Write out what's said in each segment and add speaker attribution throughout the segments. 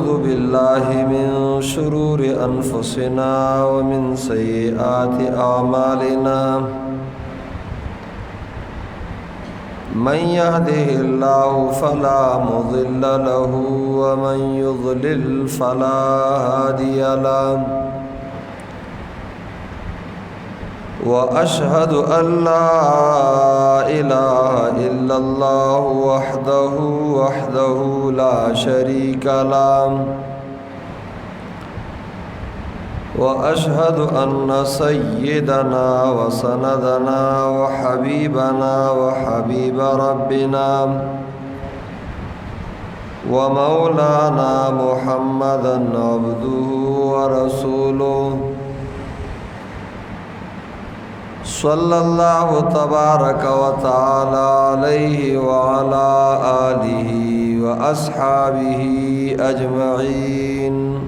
Speaker 1: ونعوذ بالله من شرور أنفسنا ومن سيئات أعمالنا من يهده الله فلا مضل له ومن يضلل فلا هادي له وأشهد أن لا إله إلا الله وحده لا شريك له وأشهد أن سيدنا وسندنا وحبيبنا وحبيب ربنا ومولانا محمدا عبده ورسوله صلى الله تبارك وتعالى عليه وعلى آله وأصحابه أجمعين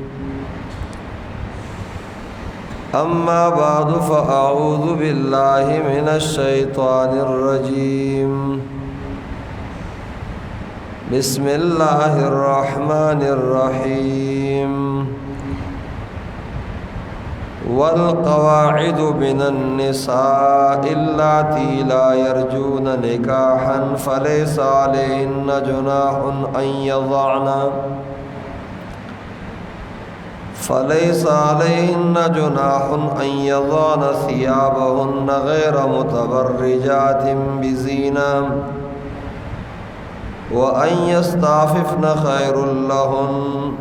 Speaker 1: أما بعد فأعوذ بالله من الشيطان الرجيم بسم الله الرحمن الرحيم والقواعد من النساء اللاتي لا يرجون نكاحا فليس عليهن جناح أن يضعن ثيابهن غير متبرجات بزينة وأن يستعففن خير لهن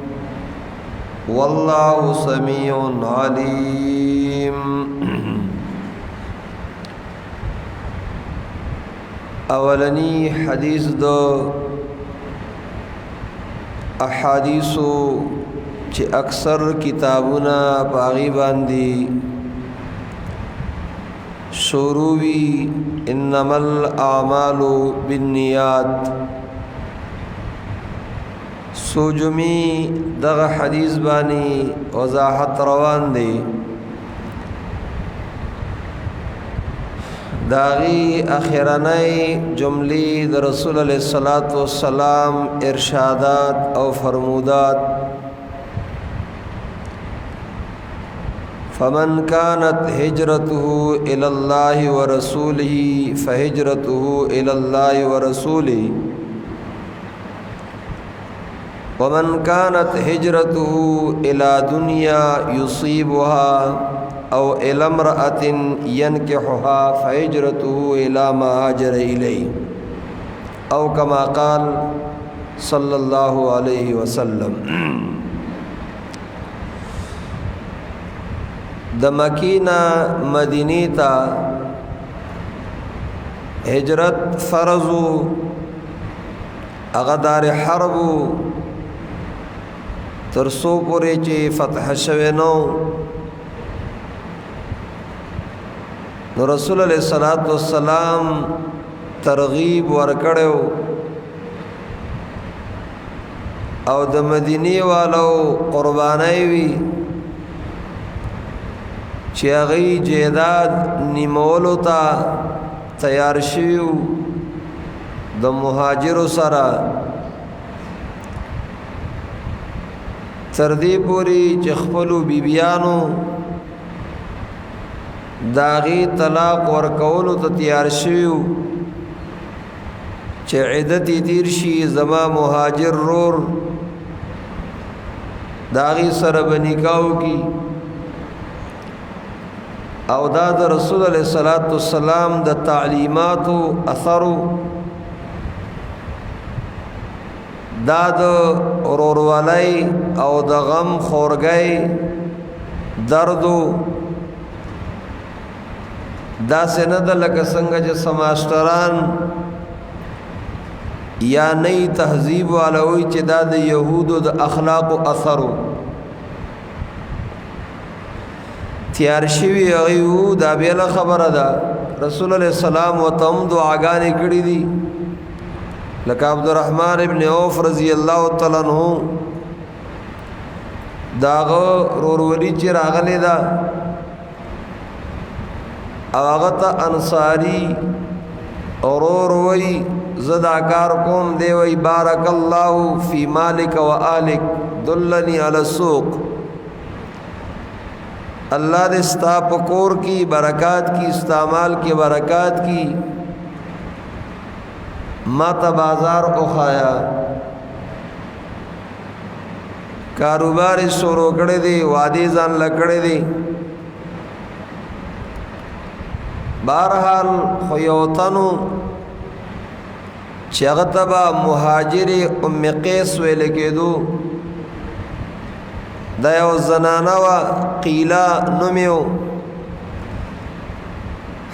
Speaker 1: والله سميع عليم اولنی حدیث دو احادیثو چې اکثر کتابونه باغی باندې شروعی انما الاعمال بالنیات سوجمی دغه حدیث باندې وضاحت روان دی داغی اخرانای جملی د رسول علیہ الصلوۃ والسلام ارشادات او فرمودات فمن كانت هجرته الى الله ورسوله فهجرته الى الله ورسوله ومن كانت هجرته إلى دنيا يصيبها أو إلى امرأة ينكحها فهجرته إلى ما هاجر إليه أو كما قال صلى الله عليه وسلم د مکینا مدینی تا هجرت فرضو اغدار حربو ترسو پوری چی فتح شوی نو رسول علیہ الصلوۃ والسلام ترغیب ورکړو او د مدینی والو قربانای وی چې هغه جیداد نیمولو تا تیار شیو د مهاجر سره تردی پوری چخپلو بیبیانو داغی طلاق ورکولو تا تیار شیو چه عدتی تیر شی زما مهاجر رور داغی سر بنکاو کی او دا د رسول علیہ الصلوۃ والسلام د تعلیماتو اثرو دا د اورورولای او د غم خورګای دردو دا سند لکه څنګه چې سماستران یا نه تهذیب والوي چې دا د يهودو د اخلاق او اثرو تیار شوی ایو دا بیل خبره ده رسول الله سلام وتم دعاګانې کړې دي لکه عبدالرحمن ابن عوف رضی الله تعالی عنہ داغه رورولي چې راغلی دا او هغه ته انصاری اور وی زدا کار کوم دی وی بارک اللہ فی مالک و آلک دلنی علی السوق، اللہ دے ستا پکور کی برکات کی، استعمال کی برکات کی، ما تا بازار اخایا، کاروبار شروع کړی دی، وادي ځان لکړی دی. بہرحال خو یو تنو چې هغه ته به مهاجر ام قیس ویل کېدو، دا یو زنانه وه قیله نوم یې و،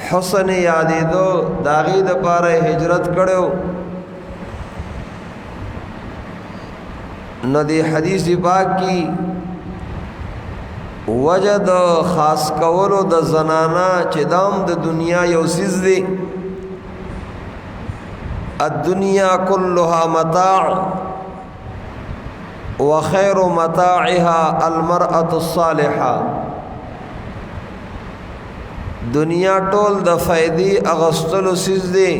Speaker 1: حسن یادېدو د هغې دپاره هجرت کړی و. نو دی حدیث پاک کی وجہ د خاص کولو د زنانا چې دام د دنیا یو سیز دی، الدنیا کلها متاع وخیر متاعها المرأة الصالحة. دنیا ټول د فائدې اغستلو سیز دی،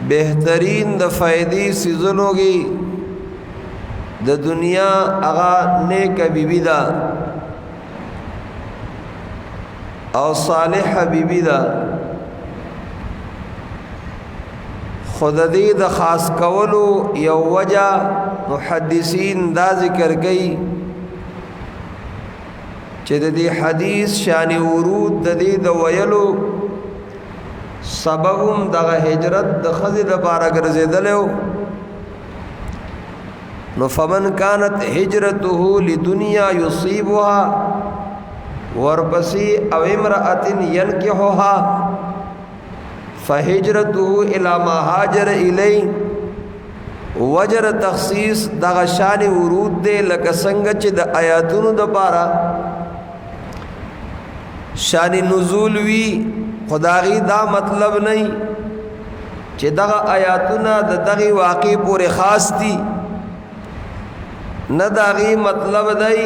Speaker 1: بہترین د فائدې سیزونو کې د دنیا اغا نیک بیبی دا او صالح بیبی دا. خود دې د خاص کولو یو وجہ محدثین دا ذکر کړي چې د دې حدیث شان ورود د دې د ویلو سببم دغه هجرت د خزې د بارا ګرځیدلو. نو فمن كانت هجرته لدنيا يصيبها ورپسی او امرأة ينكحها فهجرته الى ما هاجر الیه. وجر تخصیص دغه شان ورود دے لکه څنګه چې د آیاتونو د پاره شان نزول وی، خدای دا مطلب نه چې دغه آیاتونه د دغه واقع پورې خاص دي، نه داغي مطلب دی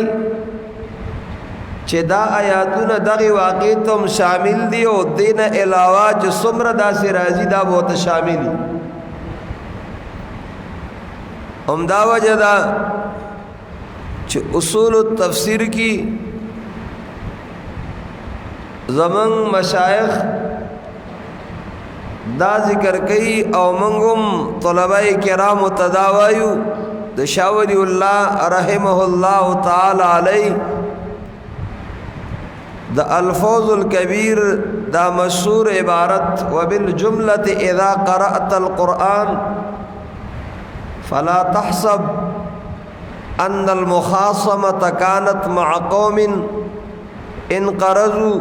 Speaker 1: چې دا آیاتونه دغه واقع تم شامل دي او دین علاوه چې څومره داسې راځي دا به شامل دي. همدا وجه دا چې اصول التفسیر کی زمن مشایخ دا ذکر کئی او منگم طلباء کرام تداوایو د شاہ ولی اللہ رحمہ اللہ تعالی علی دا الفوز الكبیر دا مشہور عبارت وبالجملة اذا قرأت القرآن فلا تحسب ان المخاصمة كانت مع قوم انقرضوا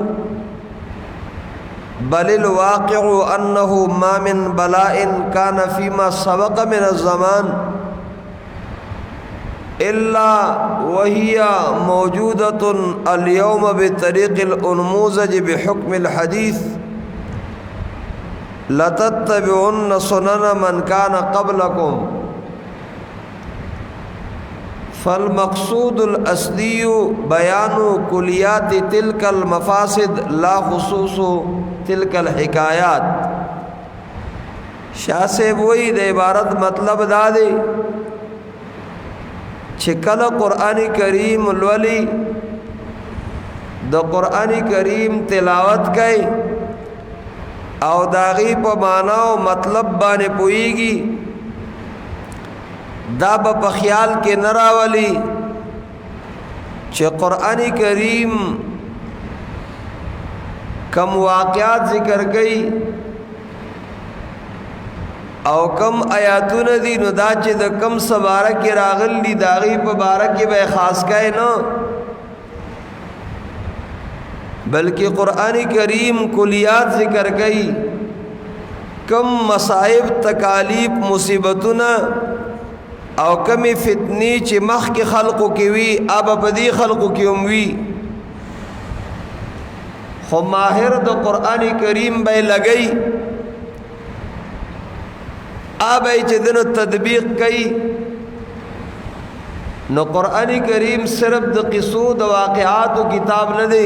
Speaker 1: بل الواقع انه ما من بلاء كان فيما سبق من الزمان الا وهي موجودة اليوم بطريق الانموذج بحكم الحديث لتتبعن سنن من كان قبلكم. فالمقصود الاصلی بیان کلیات تلک المفاسد لا خصوص تلک الحکایات. شاہ صاحب وہی د عبارت مطلب دا دی چې کله قرآن کریم لولی د قرآن کریم تلاوت کئی او داغی په معنا او مطلب باندې پوئیگی، دا په خیال کې نراولی چې قرآن کریم کم واقعات ذکر کئی او کم آیاتون دی نو دا چې د کم سبارک راغل دی داغی په بارک به خاص کئی نو، بلکہ قرآن کریم کلیات ذکر کئی، کم مصائب تکالیف مصیبتنا او کمی فتنی چی مخ کی خلقو کیوی اب بدی خلقو کیوموی. خو ماہر دو قرآن کریم بے لگئی آبائی چی دنو تدبیق کئی. نو قرآن کریم صرف دو قصو دو واقعات و کتاب ندے،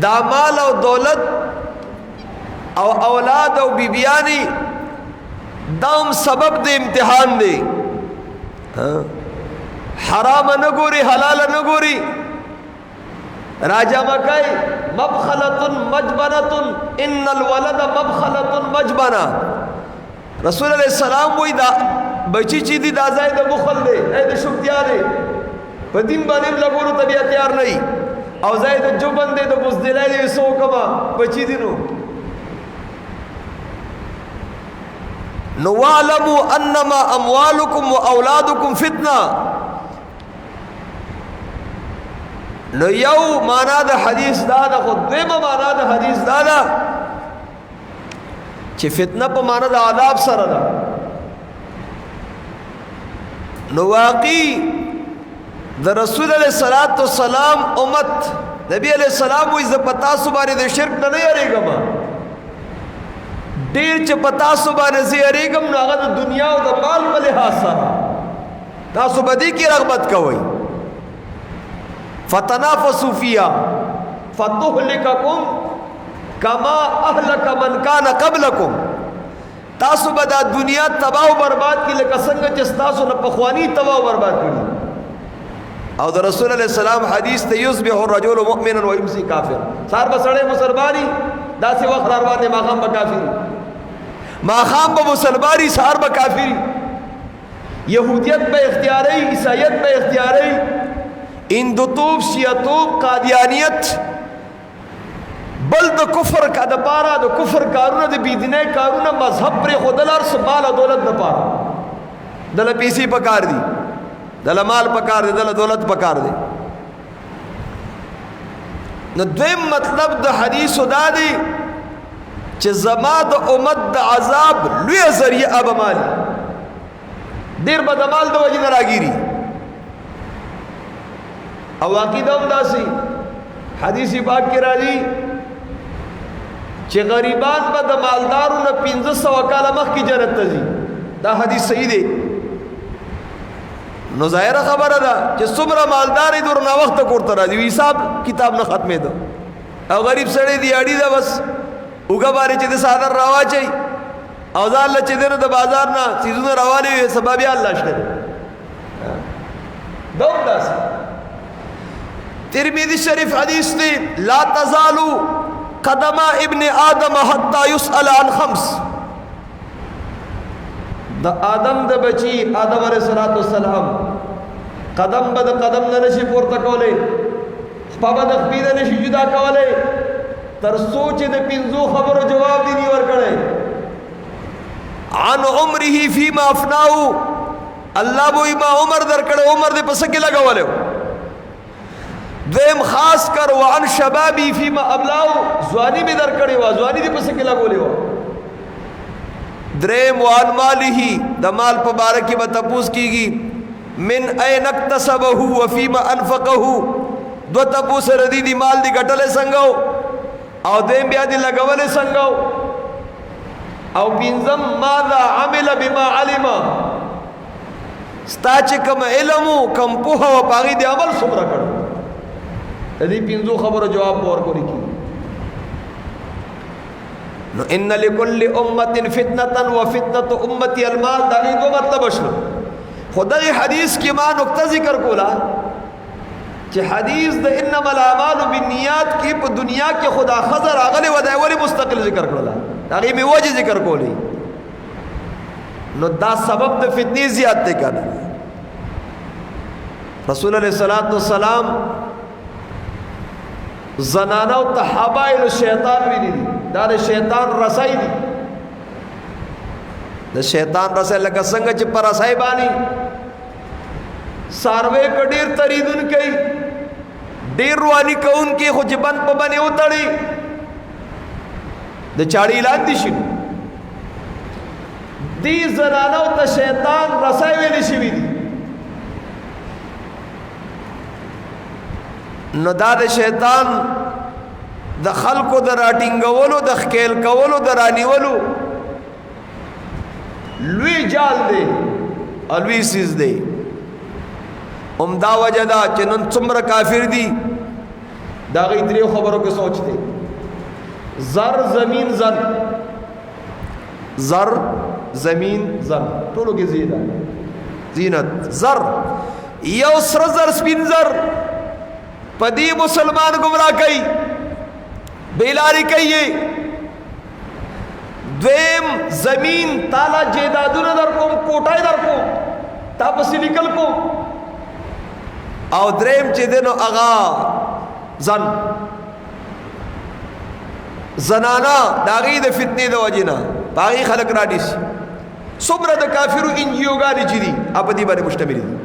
Speaker 1: دا مال او دولت او اولاد او بیبیانی دام سبب دے امتحان دے حرام نگوری حلال نگوری راجہ مکائی مبخلت مجبنت ان الولد مبخلت مجبنہ رسول علیہ السلام وی دا بچی چی دی دا زائد بخل دے اے دا شکتیا دے پا دین بانیم لگولو تبی اتیار نہیں او زائد جو بندے دا بزدلائی دے سو کما بچی دینو نوالمو انما اموالکم و اولادکم فتنہ نو یو مانا دا حدیث دادا خود دیما مانا دا حدیث دادا چی فتنہ پا مانا دا عذاب سر دا نو واقعی دا رسول علیہ السلام امت نبی علیہ السلام وی زا پتا سبانی دا شرک نا نہیں ارے گا ما دیر چی پتا سبانی زی ارے گا نو آغا دا دنیا و دا مال پا لحاظ سر تاسو بدی کی رغبت کوئی فتنافسوا فيها فتهلككم كما اهلك من كان قبلكم تاسو بدا دنیا تباہ و برباد کی لکه څنګه چې تاسو نه پخوانی تباہ و برباد کړي او د رسول الله سلام حدیث ته یصبح الرجل مؤمنا ويمسي کافر سار بسړې مسلمانی داسې وخت روانه ماقام به کافر ماقام به مسلمانی سار به کافر يهودیت به اختیاری عیسایت به اختیاری اندوتوب شیعتوب قادیانیت بل د کفر کا د پارا د کفر کارونه د بيدینه کارونه مذهب پر خودلار سمال دولت د پارا دل پیسې پکار دي دل مال پکار دي دل دولت پکار دي نو دویم مطلب د حدیث دا دی چې زما د امت د عذاب لوی ذریعہ اب مال ډیر بدمال د وجه نه راګيري او عقیدہ هم داسي حدیث پاک کې راځي چې غریبان به د مالدارو نه 1500 کاله مخکې جنت ته ځي دا حدیث صحیح دی نو ظاهره خبره ده چې څومره مالدار دې ورنه وخت کوړته راځي حساب کتاب نه ختمې ده او غریب سړی دی اړي ده بس وګه باندې چې د صادر راواچي او ځان له چې د بازار نه چیزونه راوالي سبب یې الله شته دوم داسي ترمذی شریف حدیث دی لا تزالو قدم ابن آدم حتی یسأل عن خمس دا آدم دا بچی آدم علیہ السلام قدم با دا قدم ننشی پورتا کولے خپا با دا خپید نشی جدا کولے تر سوچ دا پنزو خبر و جواب دی نیور کرے عن عمره فیما افناو اللہ بوئی ما عمر در کرے عمر دے پسکی لگا والے دویم خاص کر وعن شبابی فیما ابلاو زوانی میں در کڑے ہوا زوانی دی پسے کلا گولے ہوا دریم وعن مالی دا مال پبارکی بتپوس کی گی من این اکتسبہو وفیما انفقہو دو تپوس ردی دی مال دی گٹلے سنگو او دیم بیا دی لگولے سنگو او بینزم ماذا عمل بما علم ستا چے کم علمو کم پوہا و پاگی دی عمل سمرا کرو تدی پینزو خبر جواب پور کو لکھی نو ان لکل امت فتنة و فتنة امتی المال دانی دو مطلب اشلو خدا یہ حدیث کی ماں نکتہ ذکر کولا کہ حدیث دا انما الاعمال بالنیات کی پا دنیا کے خدا خضر آغلے ودائی ولی مستقل ذکر کولا تاکہ میں وجہ ذکر کولی نو دا سبب دا فتنی زیادتے کرنا رسول علیہ السلام زنانو تا حبائل شیطان بھی دی دا شیطان رسائی دی دا شیطان رسائی لگا سنگا چی پر رسائی بانی ساروے کا دیر تریدن کئی دیر روانی کون کی خوچ بند پا بنی اتڑی دا چاڑی لان دی شنو دی زنانو تا شیطان رسائی ویلی شوی دی نو دا د شیطان د خلقو د راټینګولو د خکیل کولو د رانیولو لوی جال دی او لوی سیز دی دا وجه دا چې نن څومره کافر دي دا غي دریو خبروں کے سوچتے زر زمین زن زر زمین زن ټولو کې زینت زر یو سر زر سپین زر پدی مسلمان گمراہ کئی بیلاری کئی دویم زمین تالا جیدادون در کوم کوٹای در کوم تا پسی نکل کو او دریم چی دینو اغا زن زنانا داغی دا فتنی دا وجینا باغی خلق را دیسی صبر دا کافرو انجیو گانی چی دی آپ دی بارے مشتملی دی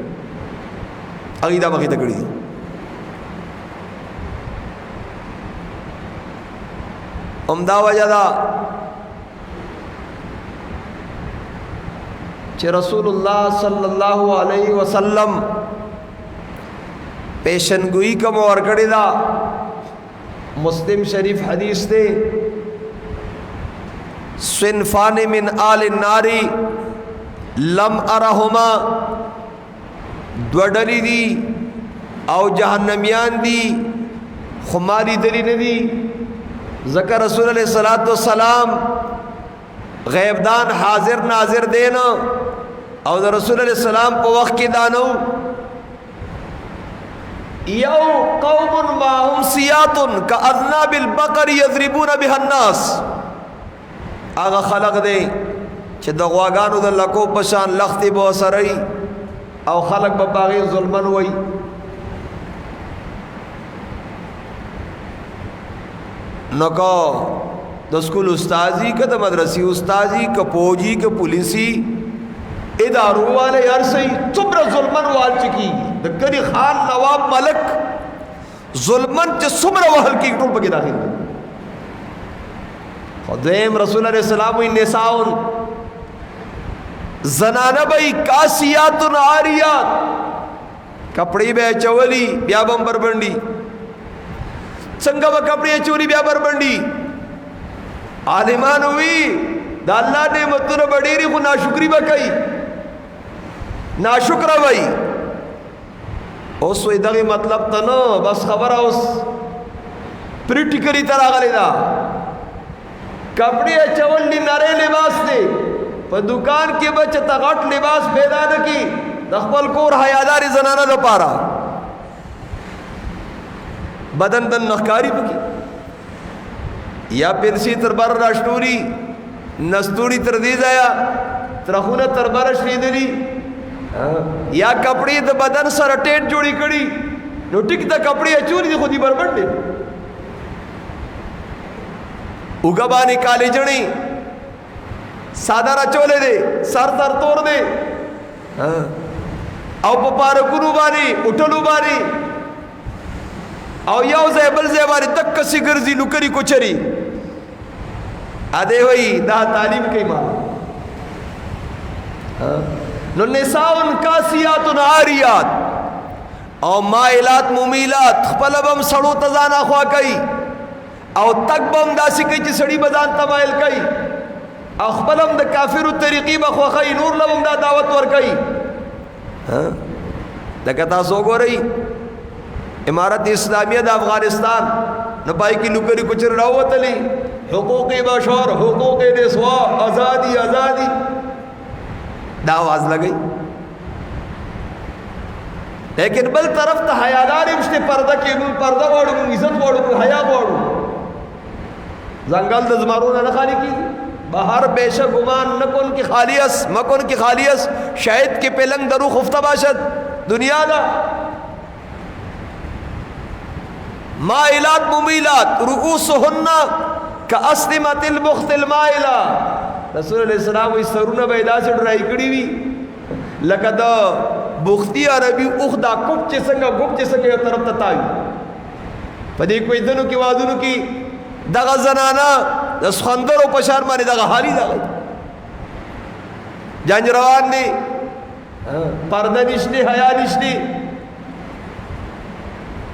Speaker 1: اغی دا مخی تکڑی دی امدا وجہ دا چی رسول اللہ صلی اللہ علیہ وسلم پیشنگوئی کا مورکڑی دا مسلم شریف حدیث دے صنفان من آل الناری لم ارہما دوڑلی دی او جہنمیان دی خماری دلی ندی ذکر رسول علیہ السلام غیبدان حاضر ناظر دینا او دا رسول علیہ السلام پا وقت کی دانو یو قوم ماہم سیاتن کا اذناب البقر یضربون بها الناس آغا خلق دے چھ دا غواگانو دا لکو پشان لختی بو سرائی او خلق بباغی ظلمن ہوئی نکو دا سکول استازی کا دا مدرسی استازی کا پوجی کا پولیسی ادارو والے عرصی تبرا ظلمن وال چکی دا کری خان نواب ملک ظلمن چا سمرا وحل کی ٹول پکی داخل دی خدیم رسول علیہ السلام وی نساؤن زنانہ بھئی کاسیاتن عاریات کپڑی بے چولی بیا بمبر بندی سنگا با کپڑی چولی بیا بر بندی عالمان ہوئی دا اللہ نے مطلب بڑیری خو ناشکری با کئی ناشکر بھئی اس وی دغی مطلب تا نا بس خبر اس پریٹیکلی ترا غلی دا کپڑی چول لی نرے لباس دے پا دکان کے بچ تغٹ لباس پیدا نکی دخبل کور حیاداری زنانہ دا پارا بدن دن نخکاری پکی یا پنسی تر بر راشنوری نستوری تر دیز آیا ترخونہ تر برش لیدلی یا کپڑی دا بدن سر ٹیٹ جوڑی کڑی نو ٹک دا کپڑی چوری دی خودی بربند دے اگبانی کالی جنی سادارہ چولے دے سر تر توڑ دے او پپارکنو بانی اٹھلو بانی او یو زیبل زیبانی تک کسی گرزی لکری کچری آدھے ہوئی دا تعلیم کئی مانا نو نساؤن کاسیاتن عاریات او مائلات ممیلات خپلبم سڑو تزانا خواہ کئی او تک بم داسی کئی چی سڑی بدان تمائل کئی او خپلم دا کافر طریقی بخواہ کئی نور لبم دا دعوت ور کئی لکتا سو گو رہی امارت اسلامیہ دا افغانستان نپائی کی لکری کچر راوت لی حقوق بشر حقوق نسواء آزادی آزادی دا آواز لگئی لیکن بل طرف تا حیادار امشتے پردہ کی پردہ وارو عزت وارو حیا وارو زنگل دزمارون نخالی کی باہر بیشہ گمان نکن کی خالیس مکن کی خالیس شاید کی پلنگ درو خفتہ باشد دنیا دا مائلات ممیلات رؤوسهن کاسنمۃ البخت المائلہ رسول علیہ السلام وی سرونه بیدا سے ډرائی کړی وی لکه دا بختی عربی اوخ دا کوب چې څنګه یو طرف ته تاوی پدې کوئی دنو کې وادونو کې دغه زنانا د سخندرو په شار باندې دغه حالي دغه جنج روان دي پرده نشته حیا نشته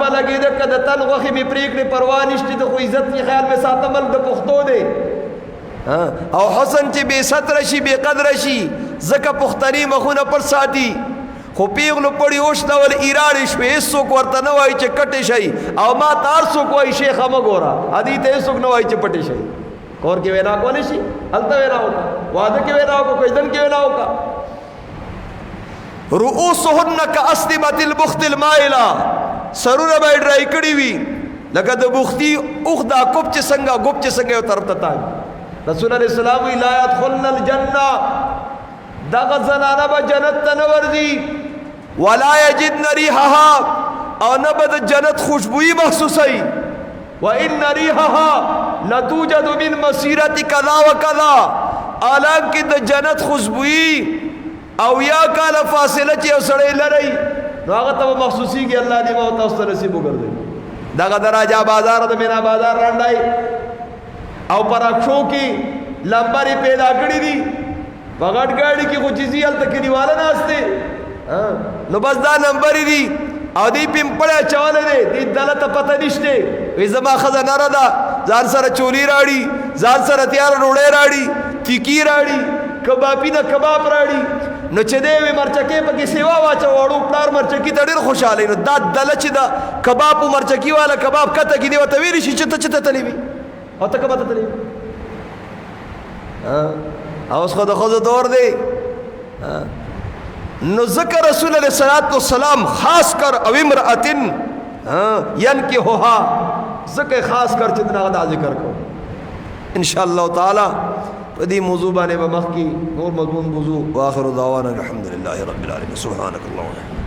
Speaker 1: به لګید کده تل غوخي می پریکړه پروا نشته د خو عزت کی خیال میں ساتمل د پختو دی او حسن چې بے ستر شي بے قدر شي زکه پختری مخونه پر ساتي خو پیغلو پړی اوش دا ول ایراړ شوي څوک ورته نه وای چې کټې شي او ما تار څوک وای شیخ هم ګورا ادي ته څوک نه وای چې پټې شي کور کې وینا کولې شي الته وینا وکا واده کې وینا وکا کوئی دن کې وینا وکا رؤوسهن كأسنمة البخت المائلة سرونه به ډرای کړی وي لکه د بختی اوخ دا کوب چې څنګه یو طرف ته تاج رسول الله سلام لا يدخلن الجنه دغه زنانه به جنت ته نه ورځي ولا يجدن ريحها او نه به د جنت خوشبوئی محسوسي وان ريحها لتوجد من مسيره كذا وكذا حالانکه د جنت خوشبوئی او یا کال فاصله چې سړی لري نو هغه ته محسوسيږي الله دې مو تاسو ته نصیب وګرځي دغه دراجه بازار د مینا بازار رانډای او پراښو کې لمبري پیدا کړی دي بغټ گاڑی کې خو چیزي ال تک دیواله ناشته نو بس دا نمبر دي او دی پمپړه چاله دي د دلته پته نشته وې زما خزانه را ده ځان سره چولی راړي ځان سره تیار ډوړې راړي تیکی راړي کبابی نه کباب راړي نو چې دی وې مرچکې پکې سیوا واچو وړو پلار مرچکی ته ډېر خوشاله نو دا دله چې دا کباب مرچکی والا کباب کته کې دی وته ویل شي چې ته تللی وي او ته کباب ته تللی اوس خو د خود دور دی نو ذکر رسول الله صلی الله علیه وسلم خاص کر او امراتن ينكحها ذکر خاص کر چې دا ذکر کو ان شاء الله تعالی په دې موضوع باندې به مخکې نور مضمون موضوع واخر دعوانا الحمد لله رب العالمين سبحانك اللهم